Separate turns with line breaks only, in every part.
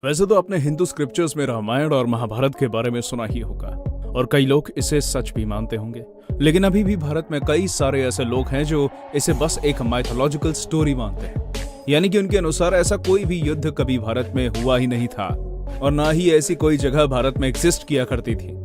वैसे तो आपने हिंदू स्क्रिप्चर्स में रामायण और महाभारत के बारे में सुना ही होगा और कई लोग इसे सच भी मानते होंगे। लेकिन अभी भी भारत में कई सारे ऐसे लोग हैं जो इसे बस एक माइथोलॉजिकल स्टोरी मानते हैं, यानी कि उनके अनुसार ऐसा कोई भी युद्ध कभी भारत में हुआ ही नहीं था और ना ही ऐसी कोई जगह भारत में एग्जिस्ट किया करती थी।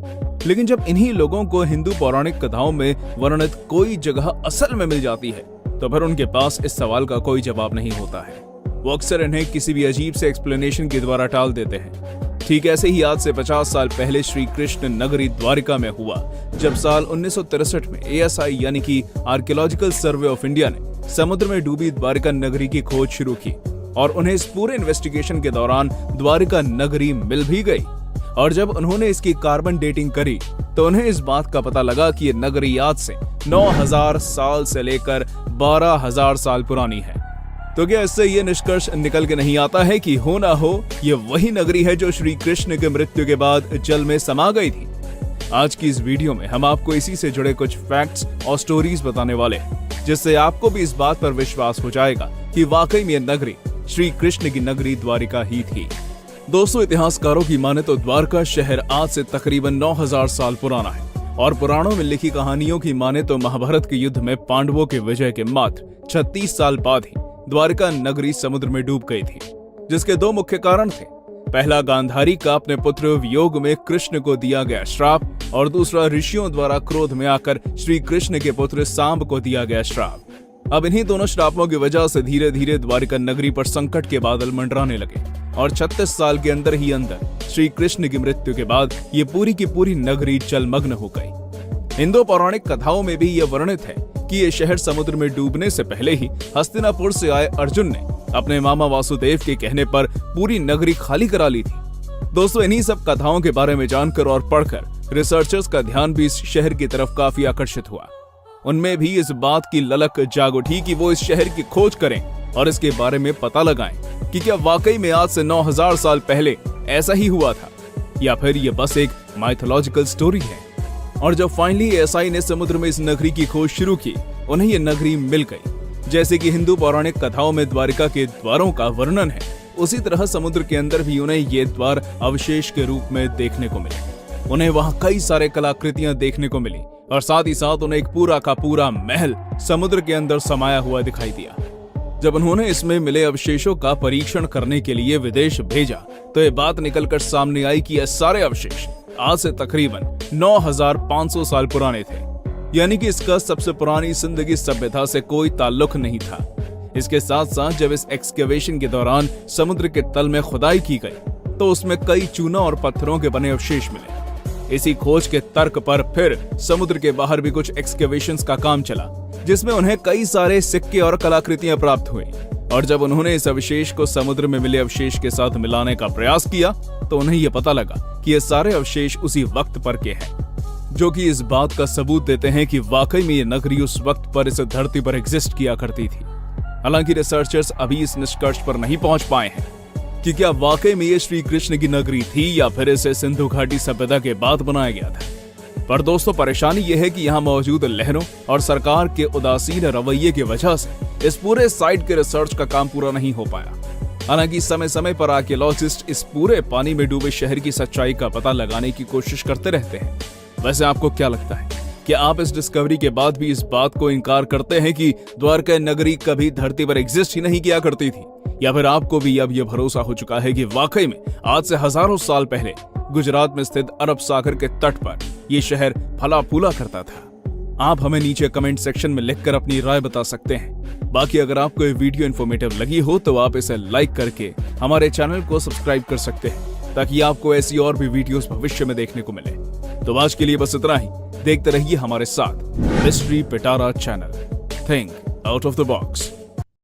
लेकिन जब इन्हीं लोगों को हिंदू पौराणिक कथाओं में वर्णित कोई जगह असल में मिल जाती है तो फिर उनके पास इस सवाल का कोई जवाब नहीं होता है। वो अक्सर इन्हें किसी भी अजीब से एक्सप्लेनेशन के द्वारा टाल देते हैं। ठीक ऐसे ही आज से 50 साल पहले श्री कृष्ण नगरी द्वारिका में हुआ, जब साल 1963 में ASI यानी कि आर्कियोलॉजिकल सर्वे ऑफ इंडिया ने समुद्र में डूबी द्वारिका नगरी की खोज शुरू की और उन्हें इस पूरे इन्वेस्टिगेशन के दौरान द्वारिका नगरी मिल भी गई। और जब उन्होंने इसकी कार्बन डेटिंग करी तो उन्हें इस बात का पता लगा कि ये नगरी आज से 9000 साल से लेकर 12000 साल पुरानी है। तो क्या इससे ये निष्कर्ष निकल के नहीं आता है कि हो ना हो ये वही नगरी है जो श्री कृष्ण के मृत्यु के बाद जल में समा गई थी? आज की इस वीडियो में हम आपको इसी से जुड़े कुछ फैक्ट्स और स्टोरीज बताने वाले हैं, जिससे आपको भी इस बात पर विश्वास हो जाएगा कि वाकई में ये नगरी श्री कृष्ण की नगरी द्वारिका ही थी। दोस्तों, इतिहासकारों की माने तो द्वारका शहर आज से तकरीबन 9000 साल पुराना है और पुराणों में लिखी कहानियों की माने तो महाभारत के युद्ध में पांडवों के विजय के मात्र 36 साल बाद ही द्वारिका नगरी समुद्र में डूब गई थी, जिसके दो मुख्य कारण थे। पहला, गांधारी का अपने पुत्र वियोग में कृष्ण को दिया गया श्राप और दूसरा, ऋषियों द्वारा क्रोध में आकर श्री कृष्ण के पुत्र सांब को दिया गया श्राप। अब इन्हीं दोनों श्रापों की वजह से धीरे धीरे द्वारिका नगरी पर संकट के बादल मंडराने लगे और 36 साल के अंदर ही अंदर श्री कृष्ण की मृत्यु के बाद ये पूरी की पूरी नगरी जलमग्न हो गई। हिंदू पौराणिक कथाओं में भी यह वर्णित है कि ये शहर समुद्र में डूबने से पहले ही हस्तिनापुर से आए अर्जुन ने अपने मामा वासुदेव के कहने पर पूरी नगरी खाली करा ली थी। दोस्तों, इन्हीं सब कथाओं के बारे में जानकर और पढ़कर रिसर्चर्स का ध्यान भी इस शहर की तरफ काफी आकर्षित हुआ। उनमें भी इस बात की ललक जाग उठी कि वो इस शहर की खोज करें और इसके बारे में पता लगाएं कि क्या वाकई में आज से 9000 साल पहले ऐसा ही हुआ था या फिर ये बस एक माइथोलॉजिकल स्टोरी है। और जब फाइनली ASI ने समुद्र में इस नगरी की खोज शुरू की, उन्हें ये नगरी मिल गई। जैसे कि हिंदू पौराणिक कथाओं में द्वारिका के द्वारों का वर्णन है, उसी तरह समुद्र के अंदर भी उन्हें ये द्वार अवशेष के रूप में देखने को मिले। उन्हें वहां कई सारे कलाकृतियां देखने को मिली और साथ ही साथ उन्हें एक पूरा का पूरा महल समुद्र के अंदर समाया हुआ दिखाई दिया। जब उन्होंने इसमें मिले अवशेषों का परीक्षण करने के लिए विदेश भेजा तो ये बात निकलकर सामने आई कि ये सारे अवशेष आज से तकरीबन 9500 साल पुराने थे, यानी कि इसका सबसे पुरानी जिंदगी सभ्यता से कोई ताल्लुक नहीं था। इसके साथ साथ जब इस एक्सकेवेशन के दौरान समुद्र के तल में खुदाई की गई तो उसमें कई चूना और पत्थरों के बने अवशेष मिले। इसी खोज के तर्क पर फिर समुद्र के बाहर भी कुछ एक्सकेवेशंस का काम चला, जिसमें उन्हें कई सारे सिक्के और कलाकृतियां प्राप्त हुई। और जब उन्होंने इस अवशेष को समुद्र में मिले अवशेष के साथ मिलाने का प्रयास किया तो उन्हें यह पता लगा कि ये सारे अवशेष उसी वक्त पर के हैं, जो कि इस बात का सबूत देते हैं कि वाकई में ये नगरी उस वक्त पर इस धरती पर एग्जिस्ट किया करती थी। हालांकि रिसर्चर्स अभी इस निष्कर्ष पर नहीं पहुंच पाए हैं कि क्या वाकई में ये श्री कृष्ण की नगरी थी या फिर इसे सिंधु घाटी सभ्यता के बाद बनाया गया था। पर दोस्तों, परेशानी यह है कि यहाँ मौजूद लहरों और सरकार के उदासीन रवैये की वजह से इस पूरे साइट के रिसर्च का काम पूरा नहीं हो पाया। हालांकि समय समय पर आर्कियोलॉजिस्ट इस पूरे पानी में डूबे शहर की सच्चाई का पता लगाने की कोशिश करते रहते हैं। वैसे आपको क्या लगता है, क्या आप इस डिस्कवरी के बाद भी इस बात को इनकार करते हैं कि द्वारका नगरी कभी धरती पर एग्जिस्ट ही नहीं किया करती थी, या फिर आपको भी अब यह भरोसा हो चुका है कि वाकई में आज से हजारों साल पहले गुजरात में स्थित अरब सागर के तट पर यह शहर फला फूला करता था? आप हमें नीचे कमेंट सेक्शन में लिखकर अपनी राय बता सकते हैं। बाकी अगर आपको ये वीडियो इन्फॉर्मेटिव लगी हो तो आप इसे लाइक करके हमारे चैनल को सब्सक्राइब कर सकते हैं, ताकि आपको ऐसी और भी वीडियोस भविष्य में देखने को मिले। तो आज के लिए बस इतना ही। देखते रहिए हमारे साथ mystery Pitara channel. Think out of the box.